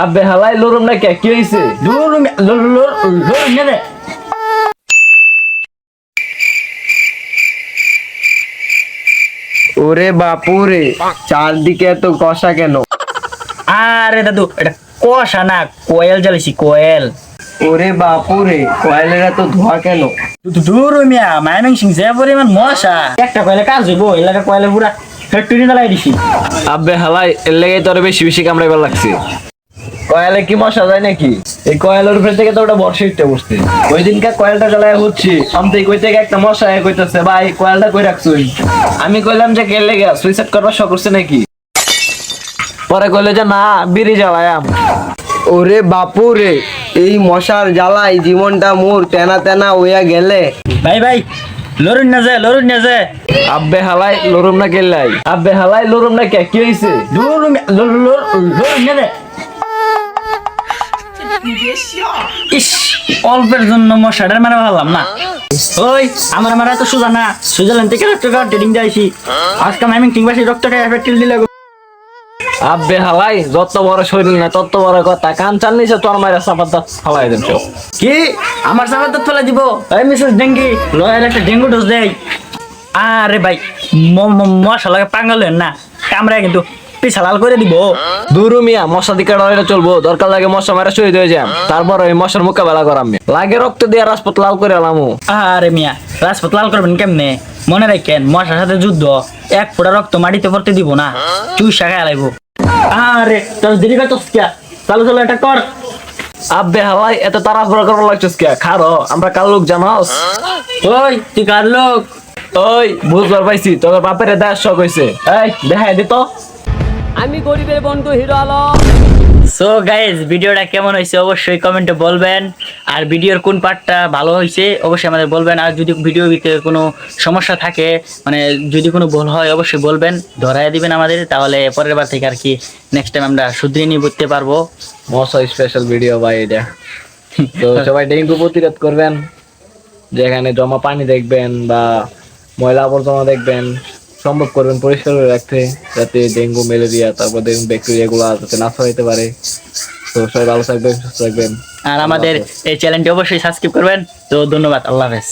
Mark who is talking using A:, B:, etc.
A: আবে হালাই লরম না কে কি হইছে?
B: লরুম লরুম নে
A: ওরে বাপুরে, চারদিকে এত কষা কেন?
B: আরে দাদু এটা কষা না, কোয়েল জ্বালিছি কোয়েল।
A: ওরে বাপুরে, কয়লের এত ধোয়া কেন?
B: দূর মিয়া মাইমিং সিং যে পরিমাণ মশা, একটা কয়লে কাজ হইব এলাকা কয়লে পুরা ফ্যাক্টরি জ্বালাই দিছি।
A: আবে হালাই এর লেগে তোর বেশি বেশি কামড়াইবার লাগছে। কয়লে কি মশা যায় নাকি? এই কয়লের উপর থেকে তো ওটা বর্ষা উঠতে বসছে। ওই দিনকার কয়লটা জ্বালায় হচ্ছে সন্ধ্যে কই থেকে একটা মশা কইতেছে ভাই কয়লটা কই রাখছুই? আমি কইলাম যে কে লেগে সুইসাইড করবার শখ করছে নাকি? পরে কইলে যে না বিড়ি জ্বালায়াম। ওরে বাপুরে, এই মশার জ্বালাই জীবনটা মোর তেনা তেনা হইয়া গেলে।
B: ভাই ভাই লরুন না যে
A: আব্বে হালাই লরুম না কেলাই, আব্বে হালাই লরুম না কে কি হইছে?
B: লরুম লরুন নে ইস অল্পের জন্য মশাটার মারা ভাবলাম না। ওই আমার মারা তো সোজা না, সুইজারল্যান্ড থেকে রক্ত ট্রেডিং যাইছি, আজকে মাইমিং টিংবাসী রক্ত খাই ফ্যাক্টরি দিলে।
A: আব্বে হালাই যত বড় শরীর না তত বড় কথা, কান চাল নিছে তোর মায়ের সাপাত ফালাই দেন।
B: কি আমার সামনে তো ফেলে দিব? এই মিসেস ডেঙ্গি লয়ের একটা ডেঙ্গু ডোজ দেয়। আরে ভাই মশা লাগে পাঙ্গালেন না, কামড়ায় কিন্তু পিছা লাল করে দিব।
A: দুরু মিয়া মশা দিকে ডরাইলে চলবো, দরকার লাগে মশা মারা শহীদ হয়ে যাম, তারপর ওই মশার মোকাবেলা করাম। লাগে রক্ত দিয়ে রাজপথ লাল করে এলামু।
B: আরে মিয়া রাজপথ লাল করবেন কেমনে? মনে রাখেন মশার সাথে যুদ্ধ, এক ফোঁটা রক্ত মাটিতে পড়তে দিব না, চুই শাখায় লাইব। আরে তোর দেরি করছিস কে? চালু চালু এটা কর।
A: আব্বে হালাই এত তাড়াহুড়া করার লাগছিস কে? খারো আমরা কাল লোক জানাস।
B: ওই তুই কার লোক?
A: ওই বুঝবার পাইছি তোর বাপের দেশ শখ হইছে। এই দেখাই দিত।
C: আমি গরিবের বন্ধু হিরো আলম।
B: সো গাইজ ভিডিওটা কেমন হয়েছে অবশ্যই কমেন্টে বলবেন, আর ভিডিওর কোন পার্টটা ভালো হয়েছে অবশ্যই আমাদের বলবেন। আর যদি ভিডিওর ভিতরে কোনো সমস্যা থাকে, মানে যদি কোনো ভুল হয় অবশ্যই বলবেন, ধরাই দিবেন আমাদের, তাহলে পরের বার থেকে আর কি নেক্সট টাইম আমরা শুধরিয়ে নিয়ে বুঝতে পারবো।
A: মশা স্পেশাল ভিডিও ভাই এটা। তো সবাই ডেঙ্গু প্রতিরোধ করবেন, যেখানে জমা পানি দেখবেন বা ময়লা আবর্জনা দেখবেন সম্ভব করবেন পরিষ্কার করে রাখতে, যাতে ডেঙ্গু ম্যালেরিয়া তারপর দেখুন ব্যাকটেরিয়া গুলো যাতে না ছড়াইতে পারে। তো সবাই ভালো থাকবেন, সুস্থ থাকবেন।
B: আর আমাদের এই চ্যানেলটি অবশ্যই সাবস্ক্রাইব করবেন। তো ধন্যবাদ, আল্লাহ হাফেজ।